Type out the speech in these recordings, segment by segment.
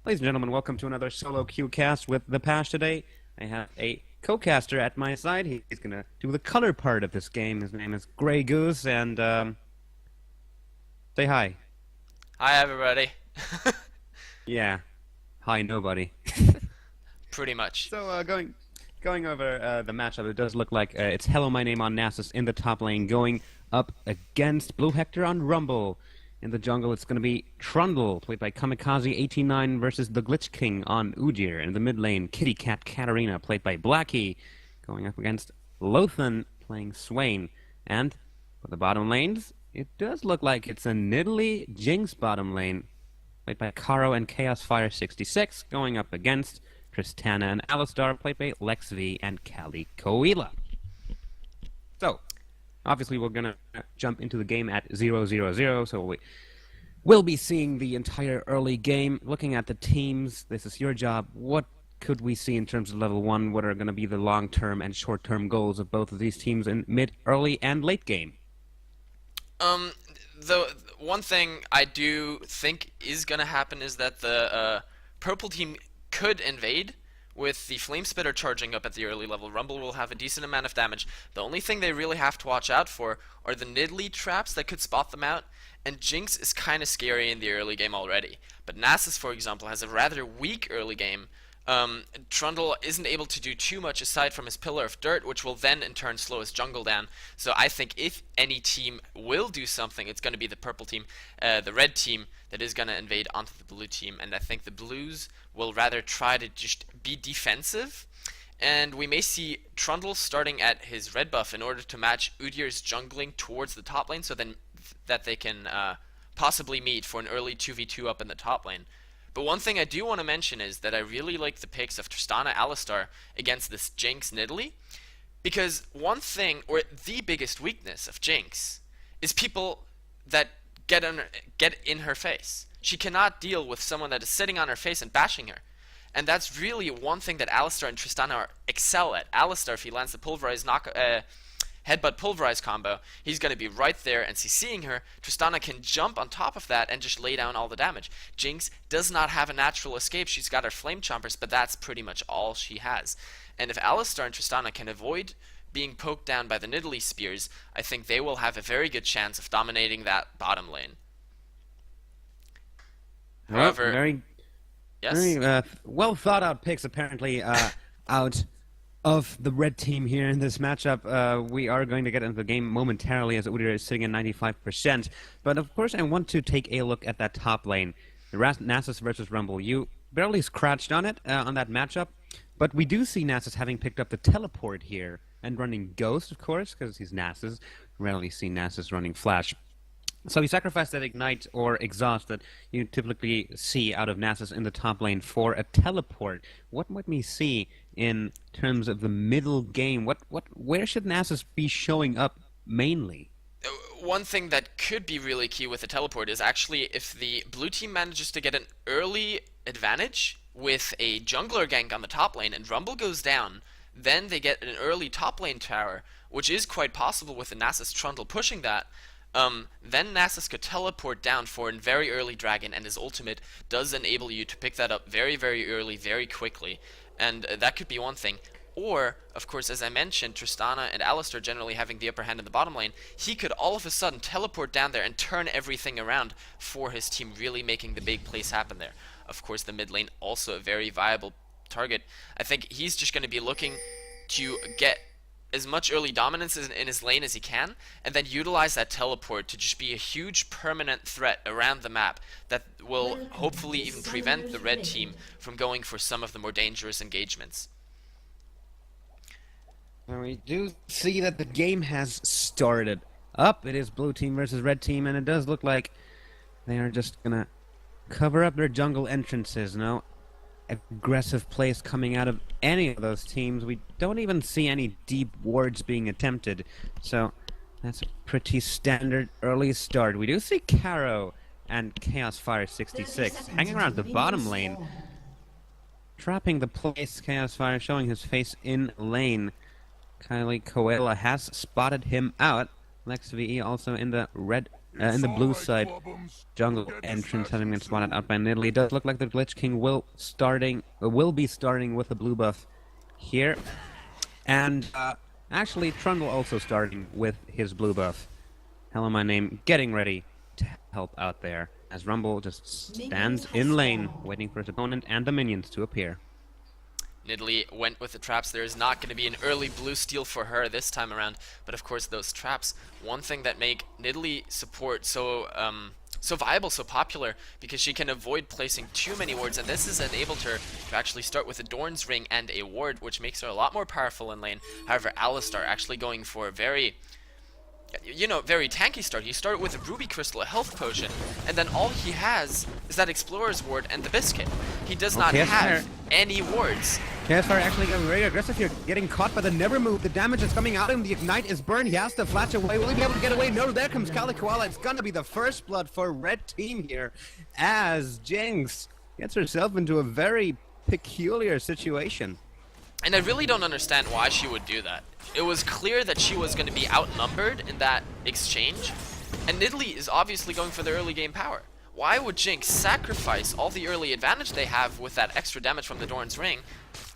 Ladies and gentlemen, welcome to another solo Q-cast with ThePaSch today. I have a co-caster at my side. He's going to do the color part of this game. His name is GreyGo0se, and say hi. Hi everybody. Yeah, hi nobody. Pretty much. So going over the matchup, it does look like it's Hello My Name on Nasus in the top lane, going up against Blue Hector on Rumble. In the jungle, it's going to be Trundle, played by Kamikaze89 versus the Glitch King on Udyr. In the mid lane, Kitty Cat Katarina, played by Blackie, going up against Lothan, playing Swain. And for the bottom lanes, it does look like it's a Nidalee Jinx bottom lane, played by Caro and Chaos Fire 66, going up against Tristana and Alistar, played by Lex V and Kali Koila. So, obviously, we're going to jump into the game at 0-0-0, so we'll be seeing the entire early game, looking at the teams. This is your job. What could we see in terms of level 1? What are going to be the long-term and short-term goals of both of these teams in mid, early, and late game? The one thing I do think is gonna happen is that the purple team could invade with the Flame Spitter charging up at the early level. Rumble will have a decent amount of damage. The only thing they really have to watch out for are the Nidalee traps that could spot them out, and Jinx is kind of scary in the early game already. But Nasus, for example, has a rather weak early game. Trundle isn't able to do too much aside from his Pillar of Dirt, which will then in turn slow his jungle down. So I think if any team will do something, it's going to be the purple team, the red team that is going to invade onto the blue team. And I think the blues will rather try to just be defensive. And we may see Trundle starting at his red buff in order to match Udyr's jungling towards the top lane, so then that they can possibly meet for an early 2v2 up in the top lane. But one thing I do want to mention is that I really like the picks of Tristana Alistar against this Jinx Nidalee, because one thing, or the biggest weakness of Jinx, is people that get in her face. She cannot deal with someone that is sitting on her face and bashing her. And that's really one thing that Alistar and Tristana excel at. Alistar, if he lands the pulverized headbutt pulverize combo, he's going to be right there and CCing her. Tristana can jump on top of that and just lay down all the damage. Jinx does not have a natural escape. She's got her flame chompers, but that's pretty much all she has. And if Alistar and Tristana can avoid being poked down by the Nidalee spears, I think they will have a very good chance of dominating that bottom lane. Well, However, very yes? well thought out picks, apparently, out of the red team here in this matchup. We are going to get into the game momentarily as Udyr is sitting at 95%. But of course, I want to take a look at that top lane. The Nasus versus Rumble. You barely scratched on it on that matchup, but we do see Nasus having picked up the teleport here and running Ghost, of course, because he's Nasus. Rarely see Nasus running Flash. So he sacrificed that Ignite or Exhaust that you typically see out of Nasus in the top lane for a teleport. What might we see in terms of the middle game? Where should Nasus be showing up mainly? One thing that could be really key with the teleport is actually if the blue team manages to get an early advantage with a jungler gank on the top lane and Rumble goes down, then they get an early top lane tower, which is quite possible with the Nasus Trundle pushing that. Then Nasus could teleport down for a very early dragon, and his ultimate does enable you to pick that up very, very early, very quickly. And that could be one thing. Or, of course, as I mentioned, Tristana and Alistar generally having the upper hand in the bottom lane, he could all of a sudden teleport down there and turn everything around for his team, really making the big plays happen there. Of course, the mid lane also a very viable target. I think he's just going to be looking to get as much early dominance in his lane as he can, and then utilize that teleport to just be a huge permanent threat around the map that will hopefully even prevent the red team from going for some of the more dangerous engagements. And we do see that the game has started up. It is blue team versus red team, and it does look like they are just going to cover up their jungle entrances. No aggressive plays coming out of any of those teams. We don't even see any deep wards being attempted, so that's a pretty standard early start. We do see Caro and Chaos Fire 66 hanging around the bottom lane, trapping the place. Chaos Fire showing his face in lane. Kali Koila has spotted him out. Lex VE also in the red in the blue side, jungle entrance having been spotted out by Nidalee. It does look like the Glitch King will be starting with the blue buff here. And actually, Trundle also starting with his blue buff. Hello, my name, getting ready to help out there. As Rumble just stands in lane, waiting for his opponent and the minions to appear. Nidalee went with the traps. There is not going to be an early blue steal for her this time around, but of course those traps, one thing that make Nidalee support so viable, so popular, because she can avoid placing too many wards, and this has enabled her to actually start with a Dorn's Ring and a ward, which makes her a lot more powerful in lane. However, Alistar actually going for a very tanky start. You start with a Ruby Crystal, a health potion, and then all he has is that Explorer's Ward and the Biscuit. He does not have any wards. KSR actually getting very aggressive here, getting caught by the Never Move. The damage is coming out of him, the Ignite is burned, he has to flash away. Will he be able to get away? No, there comes Kalikoala. It's gonna be the first blood for Red Team here, as Jinx gets herself into a very peculiar situation. And I really don't understand why she would do that. It was clear that she was going to be outnumbered in that exchange, and Nidalee is obviously going for the early game power. Why would Jinx sacrifice all the early advantage they have with that extra damage from the Dorn's Ring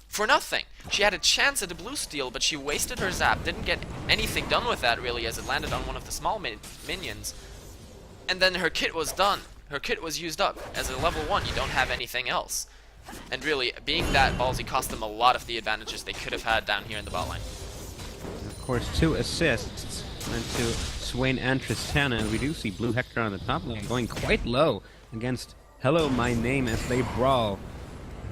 for nothing? She had a chance at a blue steal, but she wasted her zap, didn't get anything done with that really, as it landed on one of the small minions. And then her kit was done. Her kit was used up. As a level 1, you don't have anything else. And really, being that ballsy cost them a lot of the advantages they could have had down here in the bot lane. Of course, 2 assists went to Swain and Tristana, and we do see Blue Hector on the top lane going quite low against Hello My Name as they brawl.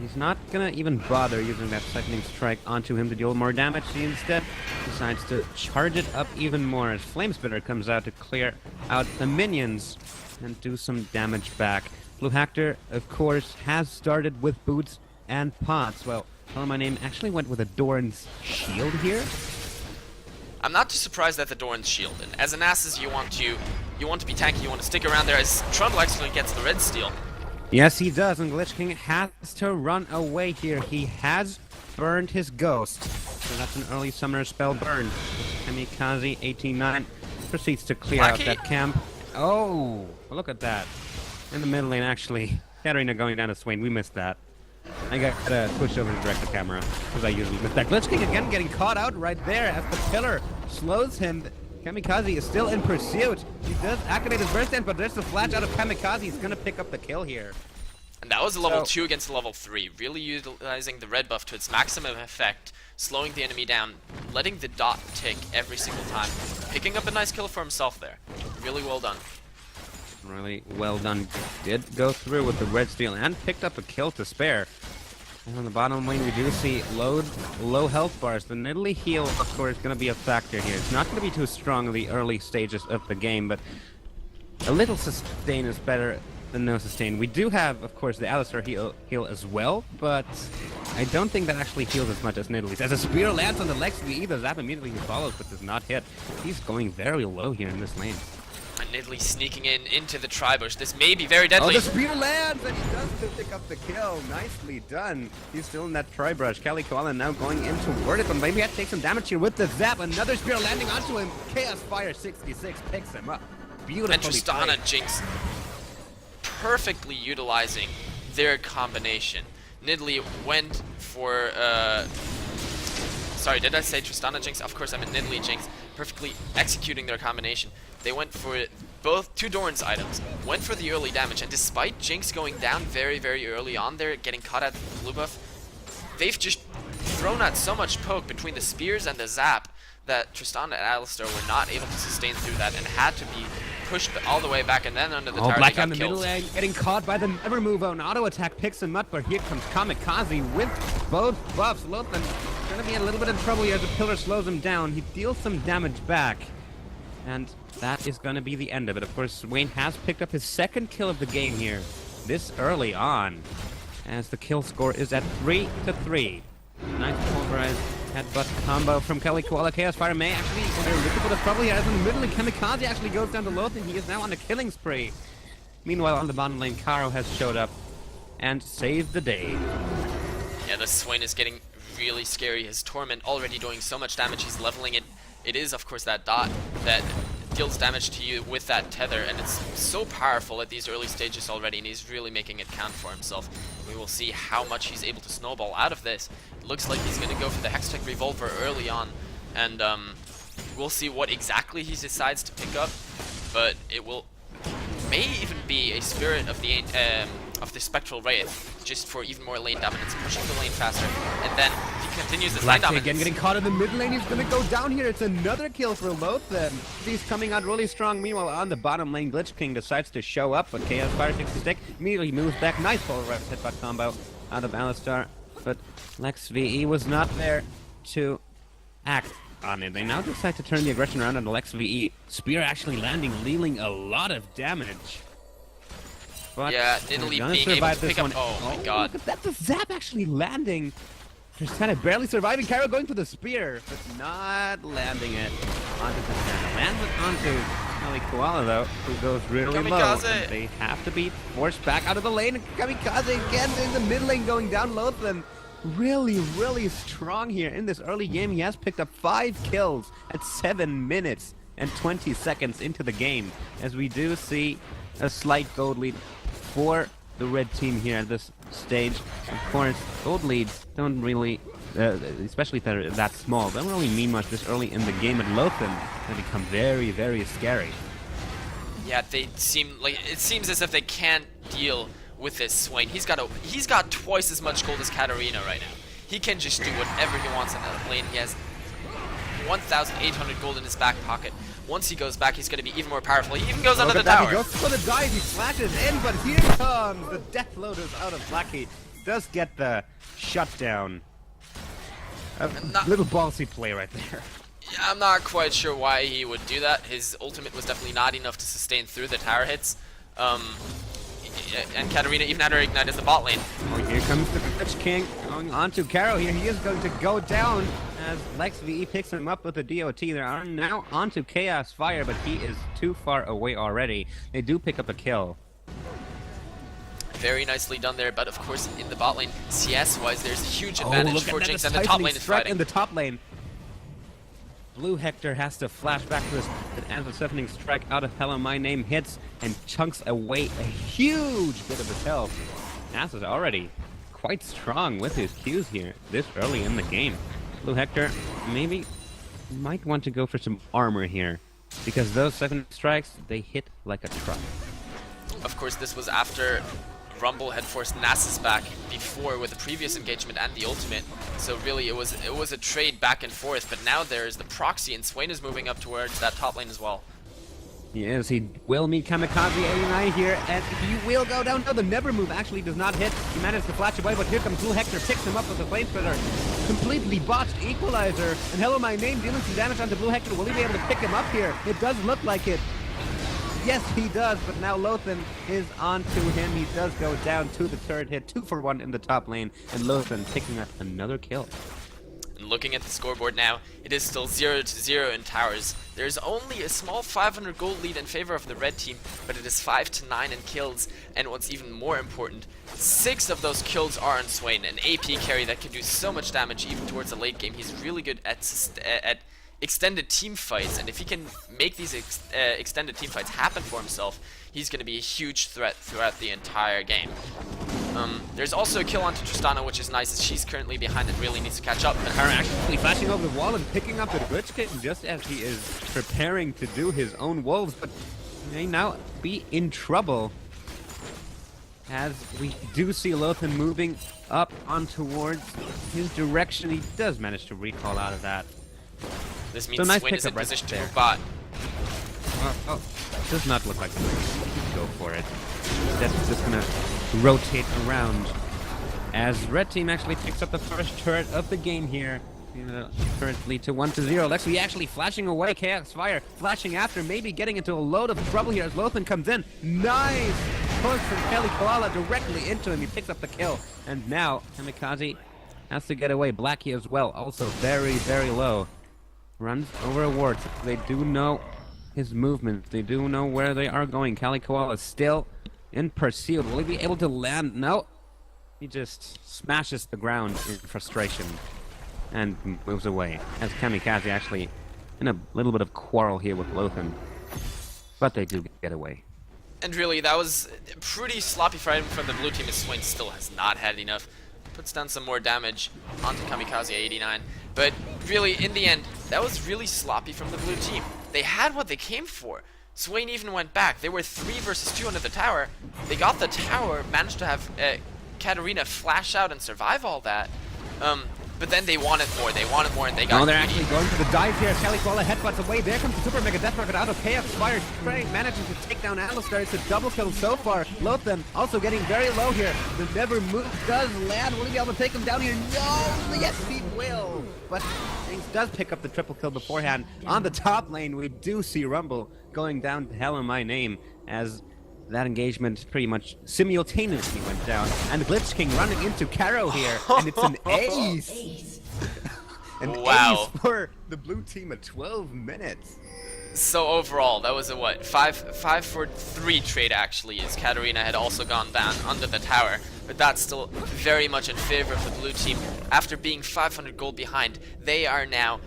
He's not gonna even bother using that Lightning Strike onto him to deal more damage. He instead decides to charge it up even more as Flamespitter comes out to clear out the minions and do some damage back. Blue Hector, of course, has started with boots and pots. Well, Hello My Name actually went with a Doran's Shield here. I'm not too surprised at the Doran's Shield. And as an Nasus, you want to be tanky, you want to stick around there, as Trundle actually gets the red steal. Yes, he does, and Glitch King has to run away here. He has burned his ghost. So that's an early summoner spell burn. Kamikaze 89 proceeds to clear out that camp. Oh, look at that. In the mid lane, actually. Katarina going down to Swain. We missed that. I gotta switch over to direct the camera, because I usually miss that. Glitch King again getting caught out right there as the pillar slows him. Kamikaze is still in pursuit. He does activate his burst dance, but there's the flash out of Kamikaze. He's gonna pick up the kill here. And that was a level 2 against a level 3, really utilizing the red buff to its maximum effect, slowing the enemy down, letting the dot tick every single time, picking up a nice kill for himself there. Really well done. Really well done. Did go through with the red steal and picked up a kill to spare. And on the bottom lane, we do see low health bars. The Nidalee heal, of course, is going to be a factor here. It's not going to be too strong in the early stages of the game, but a little sustain is better than no sustain. We do have, of course, the Alistar heal as well, but I don't think that actually heals as much as Nidalee's. As a spear lands on the legs of the E, the zap immediately follows, but does not hit. He's going very low here in this lane. And Nidalee sneaking into the Tribush. This may be very deadly. Oh, the spear lands, and he does still pick up the kill. Nicely done. He's still in that Tri-Brush. Kalikoala now going in toward it, but maybe he has to take some damage here with the zap. Another spear landing onto him. Chaos Fire 66 picks him up. Beautifully and Tristana Jinx perfectly utilizing their combination. Nidalee went for... Sorry, did I say Tristana Jinx? Of course I meant Nidalee Jinx. Perfectly executing their combination. They went for both 2 Doran's items, went for the early damage, and despite Jinx going down very, very early on there, getting caught at the blue buff, they've just thrown out so much poke between the spears and the zap that Tristana and Alistar were not able to sustain through that and had to be pushed all the way back, and then under the tower Black they got on the killed. middle lane, getting caught by the Never Move. An auto attack picks him up, but here comes Kamikaze with both buffs. Lothan gonna be in a little bit of trouble here as the pillar slows him down. He deals some damage back, and that is gonna be the end of it. Of course, Swain has picked up his second kill of the game here, this early on, as the kill score is at 3-3. Nice pulverized headbutt combo from Kalikoala. Chaos Fire may actually enter a little bit of trouble here, as in the middle, and Kamikaze actually goes down to Lothan. He is now on a killing spree. Meanwhile, on the bottom lane, Karo has showed up and saved the day. Yeah, the Swain is getting really scary. His Torment already doing so much damage. He's leveling it. It is, of course, that dot that deals damage to you with that tether, and it's so powerful at these early stages already, and he's really making it count for himself. We will see how much he's able to snowball out of this. It looks like he's going to go for the Hextech Revolver early on, and we'll see what exactly he decides to pick up, but it may even be a Spirit of the Spectral Wraith, just for even more lane dominance, pushing the lane faster, and then he continues this lane dominance. again getting caught in the mid lane. He's gonna go down here. It's another kill for Lothan. He's coming out really strong. Meanwhile, on the bottom lane, Glitch King decides to show up, but Chaos Fire takes the stick. Immediately moves back. Nice full reps headbutt combo out of Alistar, but Lex VE was not there to act on it. They now decide to turn the aggression around on the Lex VE. Spear actually landing, dealing a lot of damage. But yeah, Italy being able to pick up. Oh my god. Look at that. The zap actually landing. Just kind of barely surviving. Carol going for the spear, but not landing it onto the center. Lands it onto Kelly Koala, though, who goes really low. And they have to be forced back out of the lane. Kamikaze again in the mid lane going down low. Then really, really strong here in this early game. He has picked up 5 kills at 7 minutes and 20 seconds into the game, as we do see a slight gold lead for the red team here at this stage. Of course, gold leads don't really, especially if they're that small, don't really mean much this early in the game. At Lothan, they become very, very scary. Yeah, they seem like it seems as if they can't deal with this Swain. He's got twice as much gold as Katarina right now. He can just do whatever he wants in that lane. He has 1,800 gold in his back pocket. Once he goes back, he's going to be even more powerful. He even goes under the tower. He goes for the dive, he flashes in, but here comes the Death Lotus out of Blackie. Does get the shutdown. A little ballsy play right there. Yeah, I'm not quite sure why he would do that. His ultimate was definitely not enough to sustain through the tower hits. And Katarina even had her ignite as the bot lane. Oh, here comes the Glitch King going on to Carol here. He is going to go down as Lex VE picks him up with the DOT. They are now onto Chaos Fire, but he is too far away already. They do pick up a kill. Very nicely done there, but of course in the bot lane, CS-wise, there's a huge advantage for Jinx, and the top lane is fighting. In the top lane, Blue Hector has to flash back to this as the Siphoning Strike out of Hello My Name hits and chunks away a huge bit of his health. Nass is already quite strong with his Qs here this early in the game. Blue Hector maybe might want to go for some armor here, because those Siphoning Strikes, they hit like a truck. Of course, this was after Rumble had forced Nasus back before with the previous engagement and the ultimate, so really it was a trade back and forth, but now there's the proxy and Swain is moving up towards that top lane as well. Yes, he will meet Kamikaze 89 here, and he will go down. No, the never move actually does not hit. He managed to flash away, but here comes Blue Hector, picks him up with the flame splitter. Completely botched equalizer, and Hello My Name dealing some damage onto Blue Hector. Will he be able to pick him up here? It does look like it. Yes, he does, but now Lothan is on to him. He does go down to the turret hit, 2 for 1 in the top lane, and Lothan picking up another kill. And looking at the scoreboard now, it is still 0-0 in towers. There's only a small 500 gold lead in favor of the red team, but it is 5-9 in kills, and what's even more important, 6 of those kills are on Swain, an AP carry that can do so much damage even towards the late game. He's really good at extended team fights, and if he can make these extended team fights happen for himself, he's going to be a huge threat throughout the entire game. There's also a kill onto Tristana, which is nice, as she's currently behind and really needs to catch up. Kara actually flashing over the wall and picking up the Glitch King just as he is preparing to do his own wolves, but he may now be in trouble, as we do see Lothan moving up on towards his direction. He does manage to recall out of that. This means nice Swain is in right position to there. move bot. Oh, does not look like he's go for it. That's just gonna rotate around as red team actually picks up the first turret of the game here. Turret lead to 1-0. Lexi actually flashing away. Chaos Fire flashing after, maybe getting into a load of trouble here as Lothan comes in. Nice push from Kelly Koala directly into him. He picks up the kill, and now Kamikaze has to get away. Blackie as well, also very, very low. Runs over a ward. They do know his movements. They do know where they are going. Kali Koala is still in pursuit. Will he be able to land? No. He just smashes the ground in frustration and moves away. As Kamikaze actually in a little bit of quarrel here with Lothan. But they do get away. And really, that was a pretty sloppy fight from the blue team, as Swain still has not had enough. Puts down some more damage onto Kamikaze 89. But really, in the end, that was really sloppy from the blue team. They had what they came for. Swain even went back. They were 3 versus 2 under the tower. They got the tower, managed to have Katarina flash out and survive all that. But then they wanted more. They wanted more, and they got. Oh, they're actually going for the dive here. Kelly headbutts away. There comes the Super Mega Death Rocket out of Chaos Fire. Spray managing to take down Alistar. It's a double kill so far. Lotham also getting very low here. The Never Move does land. Will he be able to take him down here? No! Yes, he will! But Jinx does pick up the triple kill beforehand. On the top lane, we do see Rumble going down to hell in my name as that engagement pretty much simultaneously went down. And the Glitch King running into Caro here, and it's an ace! An ace for the blue team at 12 minutes. So overall, that was a what? 5 for 3 trade actually, as Katarina had also gone down under the tower. But that's still very much in favor of the blue team. After being 500 gold behind, they are now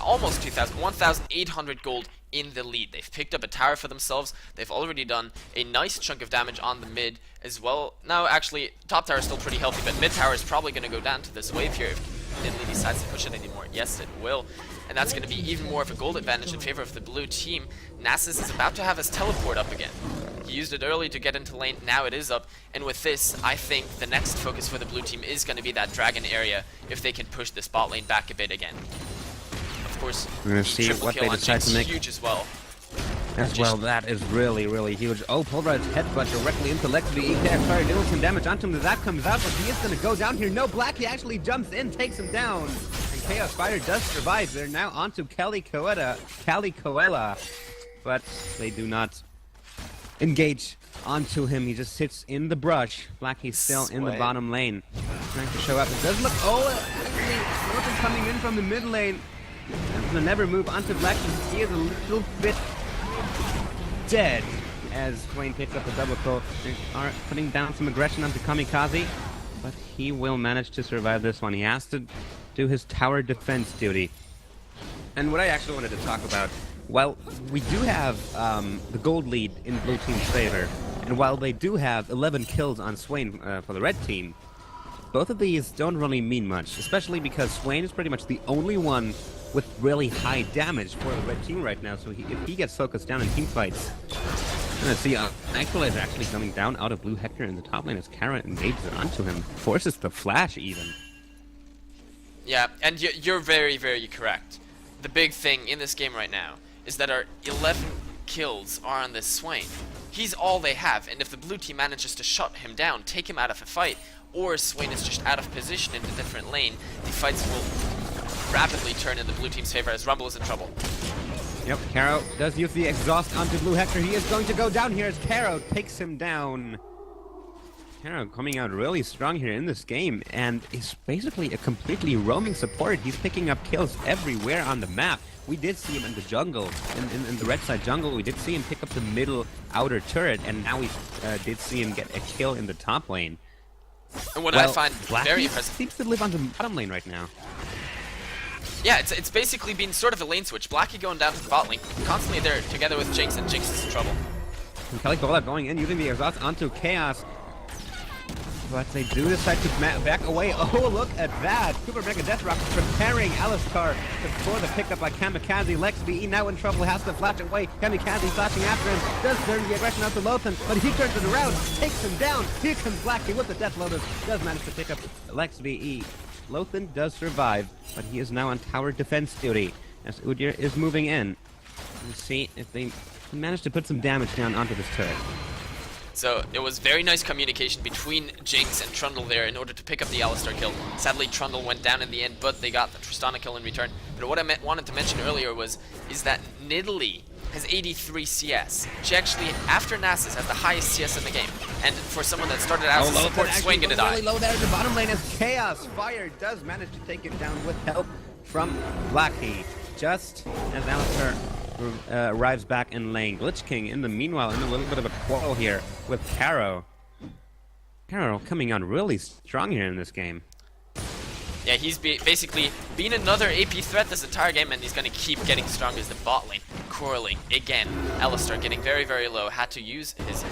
almost 2,000, 1,800 gold in the lead. They've picked up a tower for themselves. They've already done a nice chunk of damage on the mid as well. Now, actually, top tower is still pretty healthy, but mid tower is probably going to go down to this wave here if Italy decides to push it anymore. Yes, it will. And that's going to be even more of a gold advantage in favor of the blue team. Nasus is about to have his teleport up again. He used it early to get into lane, now it is up. And with this, I think the next focus for the blue team is going to be that dragon area if they can push this bot lane back a bit again. Of course, we're going to see what they decide to make. Huge as well. That is really, really huge. Oh, pulverized headbutt directly into Lex V. Sorry, doing some damage onto him as that comes out, but he is going to go down here. No, Black, he actually jumps in, takes him down. And Chaos Spider does survive. They're now onto Cali Coela, but they do not engage onto him. He just sits in the brush. Black, he's still in the bottom lane. Trying to show up. It does look, actually, Norton coming in from the mid lane. That's the Never Move onto Black. He is a little bit dead as Swain picks up a double kill. They are putting down some aggression onto Kamikaze, but he will manage to survive this one. He has to do his tower defense duty. And what I actually wanted to talk about, well, we do have the gold lead in blue team's favor, and while they do have 11 kills on Swain for the red team, both of these don't really mean much, especially because Swain is pretty much the only one with really high damage for the red team right now, so if he gets focused down in team fights, we're gonna see Equalizer actually coming down out of Blue Hector in the top lane as Kara engages onto him, forces the flash even. Yeah, and you're very, very correct. The big thing in this game right now is that our 11 kills are on this Swain. He's all they have, and if the blue team manages to shut him down, take him out of a fight, or Swain is just out of position in a different lane, the fights will rapidly turn in the blue team's favor as Rumble is in trouble. Yep, Caro does use the exhaust onto Blue Hector. He is going to go down here as Caro takes him down. Caro coming out really strong here in this game, and is basically a completely roaming support. He's picking up kills everywhere on the map. We did see him in the jungle, in the red side jungle. We did see him pick up the middle outer turret, and now we did see him get a kill in the top lane. And what I find very impressive, seems to live on the bottom lane right now. Yeah, it's basically been sort of a lane switch. Blackie going down to the bot lane, constantly there together with Jinx, and Jinx is in trouble. And Kelly Gola going in, using the exhaust onto Chaos. But they do decide to back away. Oh, look at that! Super Mega Death Rocket preparing Alistar for the pickup by Kamikaze. Lex VE now in trouble, has to flash away. Kamikaze flashing after him, does turn the aggression out to Lothan, but he turns it around, takes him down. Here comes Blackie with the Death Lotus, does manage to pick up Lex VE. Lothan does survive, but he is now on tower defense duty as Udyr is moving in. Let's see if they manage to put some damage down onto this turret. So it was very nice communication between Jinx and Trundle there in order to pick up the Alistar kill. Sadly, Trundle went down in the end, but they got the Tristana kill in return. But what I wanted to mention earlier is that Nidalee has 83 CS. She actually, after Nasus, has the highest CS in the game. And for someone that started out as a support, Swain gonna die. Really low there in the bottom lane as Chaos Fire does manage to take it down with help from Blackie. Just as Alistar arrives back in lane. Glitch King, in the meanwhile, in a little bit of a quarrel here with Caro. Caro coming on really strong here in this game. Yeah, he's basically been another AP threat this entire game, and he's going to keep getting stronger as the bot lane quarreling again. Alistar getting very, very low, had to use his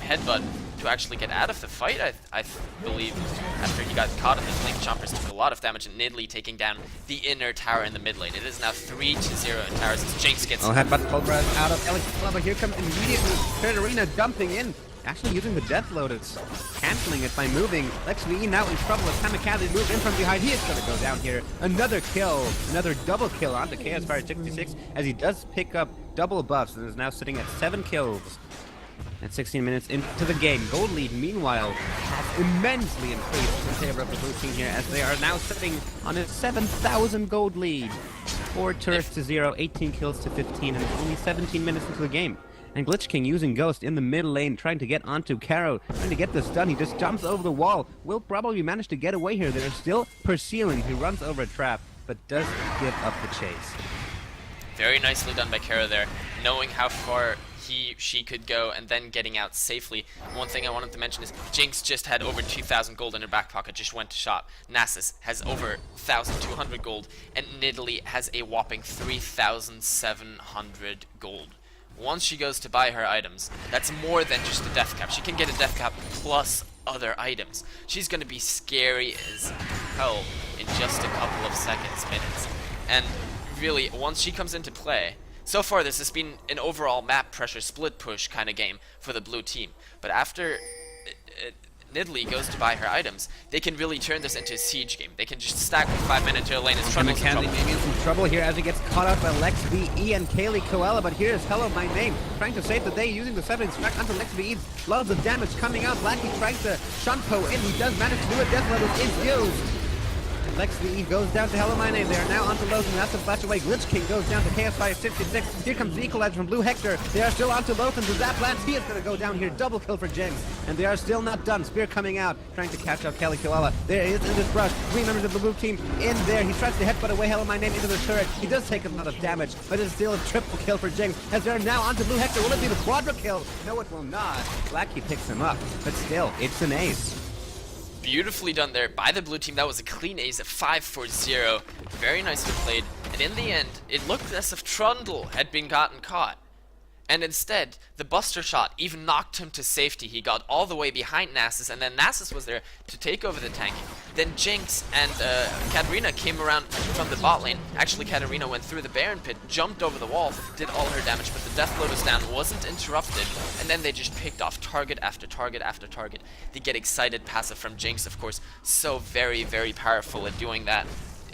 headbutt to actually get out of the fight, I believe, after he got caught in the Blink Chompers, took a lot of damage, and Nidalee taking down the inner tower in the mid lane. It is now 3-0 in towers as Jinx gets... Oh, headbutt pulverized out of Alex, but here comes immediately Katarina dumping in. Actually using the death load, it's canceling it by moving. Lex VE now in trouble as Kamikaze moved in from behind. He is going to go down here. Another kill, another double kill onto Chaos Fire 66 as he does pick up double buffs and is now sitting at 7 kills. At 16 minutes into the game, gold lead meanwhile has immensely increased in favor of the blue team here as they are now sitting on a 7,000 gold lead. 4 turrets to 0, 18 kills to 15, and only 17 minutes into the game. And Glitch King using Ghost in the mid lane, trying to get onto Caro, trying to get this done. He just jumps over the wall. Will probably manage to get away here. They're still pursuing. He runs over a trap, but does give up the chase. Very nicely done by Caro there, knowing how far she could go and then getting out safely. One thing I wanted to mention is Jinx just had over 2,000 gold in her back pocket, just went to shop. Nasus has over 1,200 gold, and Nidalee has a whopping 3,700 gold. Once she goes to buy her items, that's more than just a death cap. She can get a death cap plus other items. She's going to be scary as hell in just a couple of seconds, minutes. And really, once she comes into play, so far this has been an overall map pressure split push kind of game for the blue team. But after Nidalee goes to buy her items, they can really turn this into a siege game. They can just stack with 5 men into a lane as Trundle's in trouble. Maybe in some trouble here as he gets caught up by Lex VE and Kaylee Koala, but here's Hello My Name trying to save the day using the 7 strike onto Lex VE. Loads of damage coming out. Blackie trying to Shunpo in. He does manage to do it. Death level is used. Lex VE goes down to Hello My Name. They are now onto Lothar, and that's a flash away. Glitch King goes down to Chaos Fire 66. Here comes the Equalizer from Blue Hector. They are still onto Lothar. The Zap Lance, he is going to go down here. Double kill for Jinx. And they are still not done. Spear coming out, trying to catch up Kelly Koala. There he is in this rush. 3 members of the blue team in there. He tries to headbutt away Hello My Name into the turret. He does take a lot of damage, but it's still a triple kill for Jinx. As they are now onto Blue Hector. Will it be the quadra kill? No, it will not. Blackie picks him up, but still, it's an ace. Beautifully done there by the blue team. That was a clean ace at 5-4-0. Very nicely played. And in the end, it looked as if Trundle had been gotten caught. And instead, the Buster Shot even knocked him to safety. He got all the way behind Nasus, and then Nasus was there to take over the tank. Then Jinx and Katarina came around from the bot lane. Actually, Katarina went through the Baron Pit, jumped over the wall, did all her damage, but the death load was down, wasn't interrupted, and then they just picked off target after target after target. They get excited passive from Jinx, of course, so very, very powerful at doing that.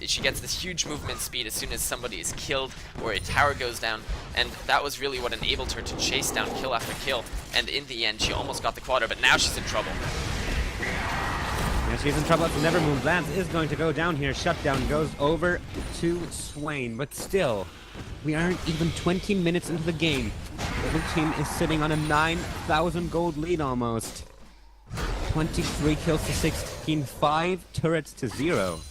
She gets this huge movement speed as soon as somebody is killed or a tower goes down, and that was really what enabled her to chase down kill after kill, and in the end she almost got the quadra, but now she's in trouble. Yeah, she's in trouble. The Never Move Lance is going to go down here. Shutdown goes over to Swain, but still, we aren't even 20 minutes into the game. The blue team is sitting on a 9,000 gold lead almost. 23 kills to 16, 5 turrets to 0.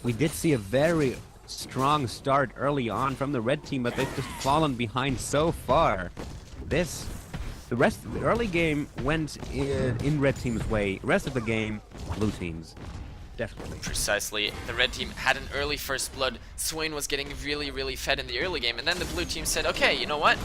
We did see a very strong start early on from the red team, but they've just fallen behind so far. The rest of the early game went in red team's way. The rest of the game, blue team's. Definitely. Precisely. The red team had an early first blood. Swain was getting really, really fed in the early game, and then the blue team said, okay, you know what?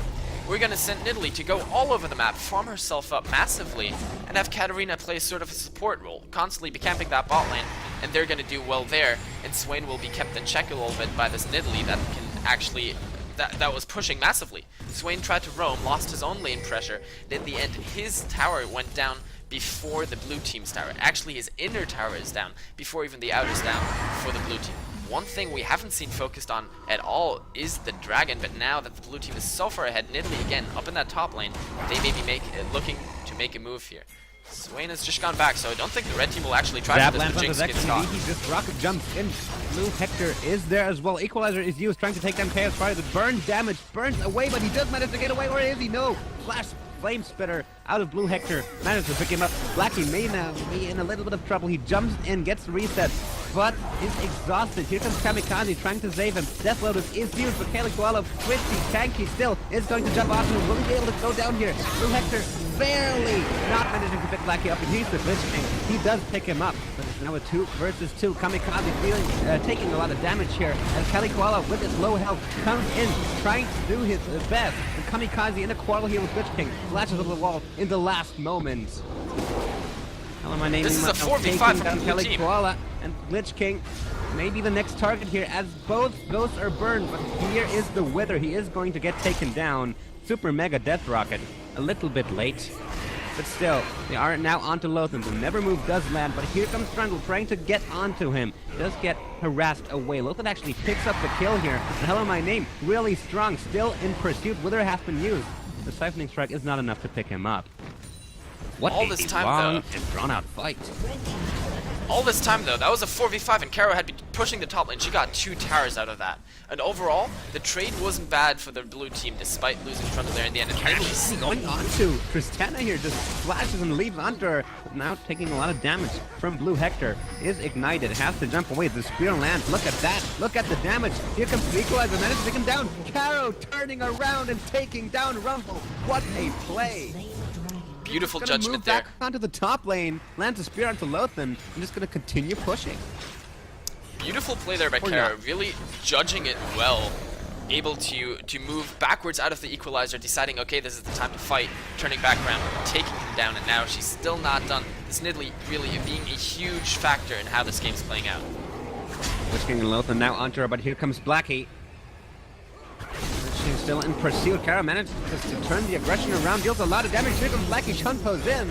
We're going to send Nidalee to go all over the map, farm herself up massively, and have Katarina play sort of a support role, constantly be camping that bot lane, and they're going to do well there, and Swain will be kept in check a little bit by this Nidalee that can actually... That was pushing massively. Swain tried to roam, lost his own lane pressure, and in the end, his tower went down before the blue team's tower. Actually, his inner tower is down before even the outer's down for the blue team. One thing we haven't seen focused on at all is the dragon, but now that the blue team is so far ahead, Nidalee again up in that top lane, they may be looking to make a move here. Swain has just gone back, so I don't think the red team will actually try to do this, but Jinx gets caught. He just rocket jumps in. Blue Hector is there as well. Equalizer is used, trying to take down Chaos Fire. The burn damage burns away, but he does manage to get away. Where is he? No! Flash Flame Spitter out of Blue Hector. Managed to pick him up. Blackie may now be in a little bit of trouble. He jumps in, gets reset, but is exhausted. Here comes Kamikaze trying to save him. Death Lotus is used, but Kaylee Koala, twisty, tanky still, is going to jump onto him. Will he be able to go down here? Blue Hector barely not managing to pick Blackie up, and he's the Glitch King. He does pick him up, but it's now a 2 versus 2. Kamikaze taking a lot of damage here as Cali Koala with his low health comes in, trying to do his best. And Kamikaze in a quarrel here with Glitch King, flashes over the wall in the last moment. Hello, my name This is a myself, 4v5 taking from down blue Cali team. Koala and Glitch King. Maybe the next target here, as both ghosts are burned, but here is the Wither. He is going to get taken down. Super Mega Death Rocket. A little bit late. But still, they are now onto Lothan. The Never Move does land, but here comes Trundle trying to get onto him. Does get harassed away. Lothan actually picks up the kill here. And Hello My Name, really strong, still in pursuit. Wither has been used. The Siphoning Strike is not enough to pick him up. What All a this time, long though. and drawn-out fight. All this time, though, that was a 4v5, and Karo had been pushing the top lane. She got 2 towers out of that. And overall, the trade wasn't bad for the blue team, despite losing Trundle there in the end. And Actually going on to Tristana here, just flashes and leaves onto her. Now taking a lot of damage from Blue Hector. Is ignited, has to jump away. The spear lands. Look at that. Look at the damage. Here comes the Equalizer. Manages to take him down. Karo turning around and taking down Rumble. What a play. beautiful Gonna judgment move there. back onto the top lane, lands a spear onto Lothan, and just gonna continue pushing. Beautiful play there by Or Kara, not. really judging it well. Able to move backwards out of the equalizer, deciding, okay, this is the time to fight, turning back around, taking him down, and now she's still not done. This Nidalee really being a huge factor in how this game's playing out. Witch King and Lothan now onto her, but here comes Blackie. She's still in pursuit. Kara manages to turn the aggression around, deals a lot of damage. Here comes Blackie, Shunpo's in.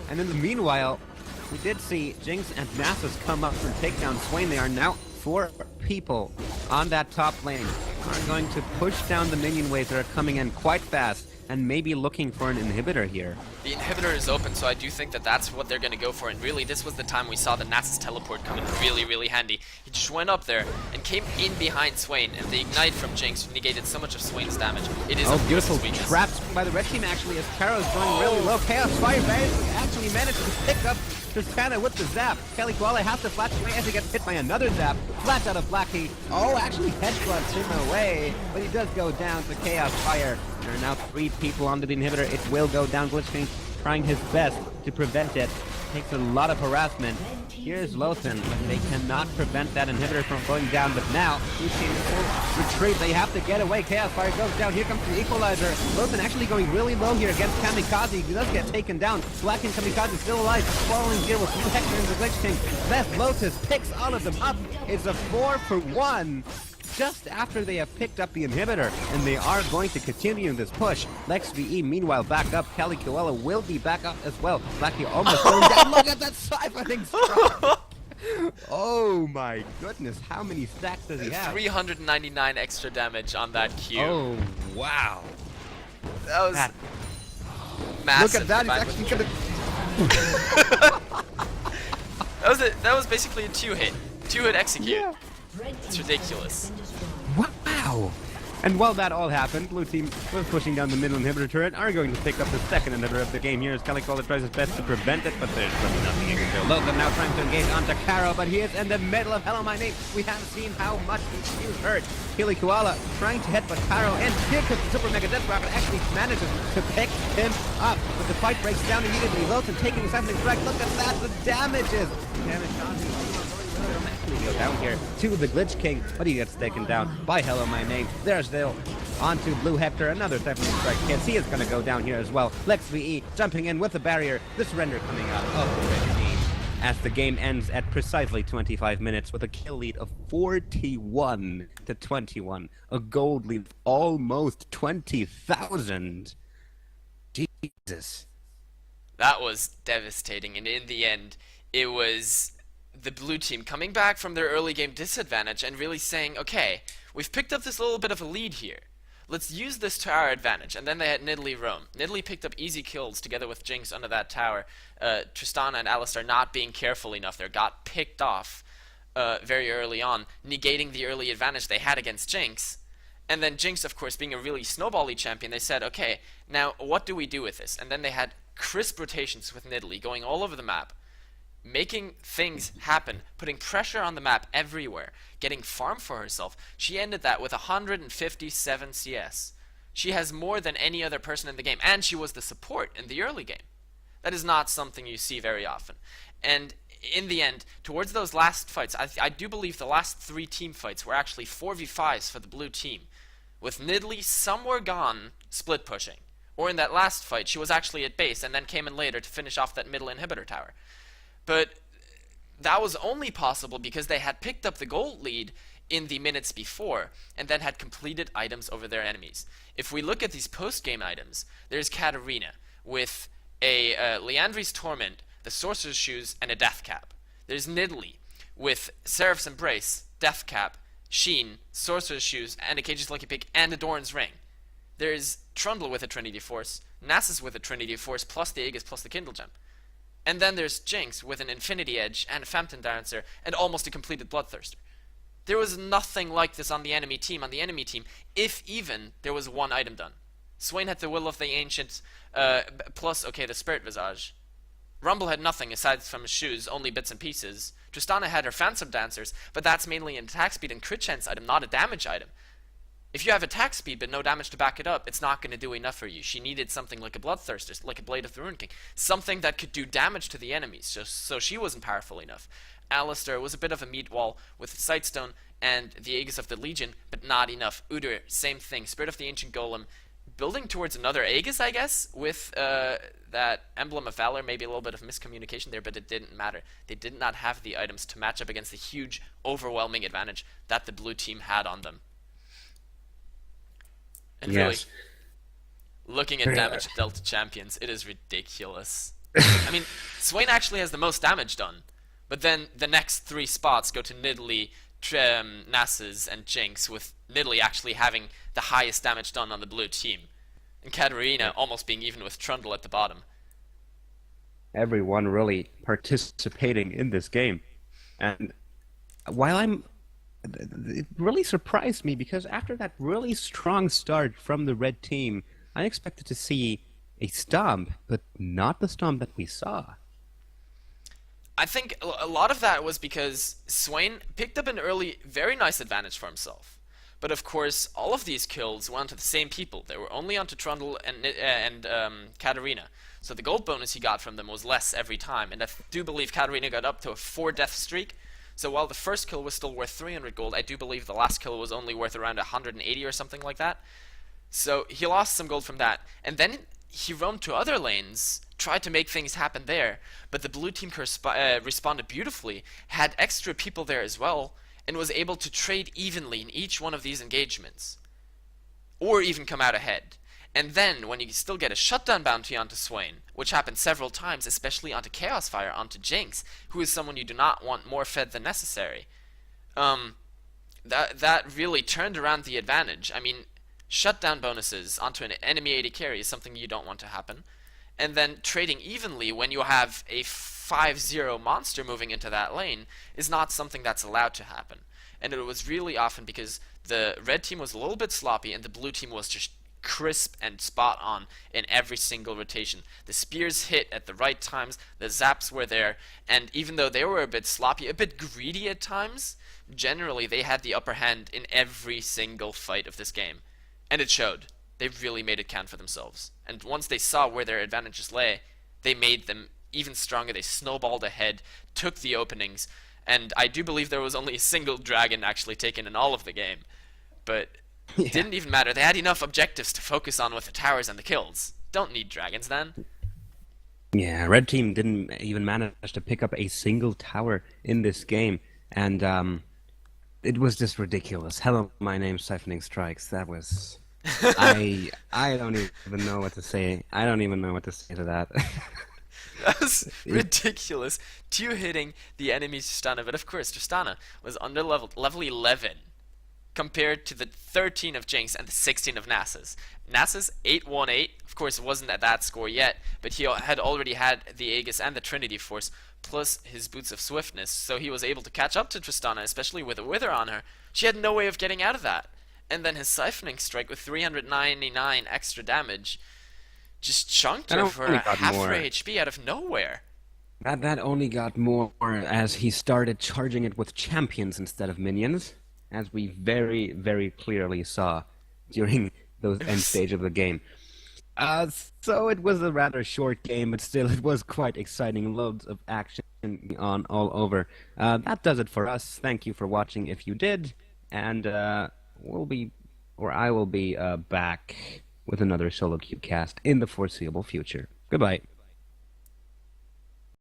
And in the meanwhile, we did see Jinx and Nasus come up for takedown Swain. They are now 4 people on that top lane. Are going to push down the minion waves that are coming in quite fast and maybe looking for an inhibitor here. The inhibitor is open, so I do think that that's what they're going to go for. And really, this was the time we saw the Nasus teleport come in really, really handy. He just went up there and came in behind Swain, and the ignite from Jinx negated so much of Swain's damage. It is Oh, a beautiful weakness. traps by the red team actually as Karo's going really low. Chaos Fire actually managed to pick up Tristana with the zap. Kelly Koala has to flash away as he gets hit by another zap. Flash out of Blackie. Oh, actually headbutts him away, but he does go down to Chaos Fire. There are now 3 people onto the inhibitor. It will go down. Glitch King trying his best to prevent it. Takes a lot of harassment. Here's Lothan, but they cannot prevent that inhibitor from going down. But now, Blue Team will retreat. They have to get away. Chaos Fire goes down. Here comes the Equalizer. Lothan actually going really low here against Kamikaze. He does get taken down. Black and Kamikaze still alive. Following deal with Blue Hector and the Glitch King. Best Lotus picks all of them up. It's a 4-for-1. Just after they have picked up the inhibitor, and they are going to continue this push. Lex VE, meanwhile, back up. Cali Koala will be back up as well. Blackie almost going down. Look at that siphoning strike! Oh my goodness, how many stacks does he have? 399 extra damage on that Q. Oh, wow. That was That- massive. Look at that, he's actually gonna... That was basically a 2-hit. 2-hit execute. Yeah. It's ridiculous. Wow! And while that all happened, Blue Team was pushing down the middle inhibitor turret, are going to pick up the second inhibitor of the game here as Calicola tries his best to prevent it, but there's really nothing he can do. Logan now trying to engage onto Karo, but he is in the middle of Hello My Name. We have seen how much he's hurt. Kili Koala trying to headbutt Karo, and here comes the Super Mega Death Rocket, actually manages to pick him up. But the fight breaks down immediately. Logan taking the second strike. Look at that, the damages! Damage on go down here to the Glitch King, but he gets taken down by Hello My Name. There's still onto Blue Hector, another Siphoning Strike hits. He is going to go down here as well. Lex VE jumping in with the barrier. The surrender coming out of the red team as the game ends at precisely 25 minutes with a kill lead of 41 to 21. A gold lead of almost 20,000. Jesus. That was devastating, and in the end, it was the blue team coming back from their early game disadvantage and really saying, okay, we've picked up this little bit of a lead here. Let's use this to our advantage. And then they had Nidalee roam. Nidalee picked up easy kills together with Jinx under that tower. Tristana and Alistar not being careful enough there got picked off very early on, negating the early advantage they had against Jinx. And then Jinx, of course, being a really snowbally champion, they said, okay, now what do we do with this? And then they had crisp rotations with Nidalee going all over the map, making things happen, putting pressure on the map everywhere, getting farm for herself. She ended that with 157 CS. She has more than any other person in the game, and she was the support in the early game. That is not something you see very often. And in the end, towards those last fights, I do believe the last 3 team fights were actually 4v5s for the blue team, with Nidalee somewhere gone split pushing. Or in that last fight, she was actually at base and then came in later to finish off that middle inhibitor tower. But that was only possible because they had picked up the gold lead in the minutes before, and then had completed items over their enemies. If we look at these post-game items, there's Katarina with a Liandry's Torment, the Sorcerer's Shoes, and a Death Cap. There's Nidalee with Seraph's Embrace, Death Cap, Sheen, Sorcerer's Shoes, and a Cage's Lucky Pick, and a Doran's Ring. There's Trundle with a Trinity Force, Nasus with a Trinity Force, plus the Aegis, plus the Kindle Gem. And then there's Jinx with an Infinity Edge, and a Phantom Dancer, and almost a completed Bloodthirster. There was nothing like this on the enemy team. On the enemy team, if even, there was one item done. Swain had the Will of the Ancients, plus, okay, the Spirit Visage. Rumble had nothing aside from his shoes, only bits and pieces. Tristana had her Phantom Dancers, but that's mainly an attack speed and crit chance item, not a damage item. If you have attack speed but no damage to back it up, it's not going to do enough for you. She needed something like a Bloodthirster, like a Blade of the Rune King. Something that could do damage to the enemies, so she wasn't powerful enough. Alistair was a bit of a meat wall with Sightstone and the Aegis of the Legion, but not enough. Udyr, same thing. Spirit of the Ancient Golem, building towards another Aegis, I guess, with that Emblem of Valor. Maybe a little bit of miscommunication there, but it didn't matter. They did not have the items to match up against the huge, overwhelming advantage that the blue team had on them. And Yes. really, looking at damage dealt to champions, it is ridiculous. I mean, Swain actually has the most damage done, but then the next 3 spots go to Nidalee, Nasus, and Jinx, with Nidalee actually having the highest damage done on the blue team, and Katarina almost being even with Trundle at the bottom. Everyone really participating in this game. And while it really surprised me because after that really strong start from the red team, I expected to see a stomp, but not the stomp that we saw. I think a lot of that was because Swain picked up an early, very nice advantage for himself. But of course, all of these kills went to the same people. They were only onto Trundle and Katarina. So the gold bonus he got from them was less every time. And I do believe Katarina got up to a 4-death streak. So while the first kill was still worth 300 gold, I do believe the last kill was only worth around 180 or something like that. So he lost some gold from that. And then he roamed to other lanes, tried to make things happen there, but the blue team responded beautifully, had extra people there as well, and was able to trade evenly in each one of these engagements. Or even come out ahead. And then, when you still get a shutdown bounty onto Swain, which happened several times, especially onto Chaos Fire, onto Jinx, who is someone you do not want more fed than necessary, that really turned around the advantage. I mean, shutdown bonuses onto an enemy AD carry is something you don't want to happen. And then trading evenly when you have a 5-0 monster moving into that lane is not something that's allowed to happen. And it was really often because the red team was a little bit sloppy and the blue team was just crisp and spot on in every single rotation. The spears hit at the right times, the zaps were there, and even though they were a bit sloppy, a bit greedy at times, generally they had the upper hand in every single fight of this game. And it showed. They really made it count for themselves. And once they saw where their advantages lay, they made them even stronger. They snowballed ahead, took the openings, and I do believe there was only a single dragon actually taken in all of the game. But it didn't even matter. They had enough objectives to focus on with the towers and the kills. Don't need dragons then. Yeah, red team didn't even manage to pick up a single tower in this game, and it was just ridiculous. Hello, my name's Siphoning Strikes. That was... I don't even know what to say. I don't even know what to say to that. That was ridiculous. 2 hitting the enemy's Tristana, but of course Tristana was under level 11 compared to the 13 of Jinx and the 16 of Nasus. Nasus 818, of course it wasn't at that score yet, but he had already had the Aegis and the Trinity Force plus his Boots of Swiftness, so he was able to catch up to Tristana, especially with a Wither on her. She had no way of getting out of that. And then his Siphoning Strike with 399 extra damage just chunked her for half her HP out of nowhere. That only got more as he started charging it with champions instead of minions, as we very, very clearly saw during those end stage of the game. So it was a rather short game, but still it was quite exciting. Loads of action on all over. That does it for us. Thank you for watching if you did, and I will be back with another solo cube cast in the foreseeable future. Goodbye.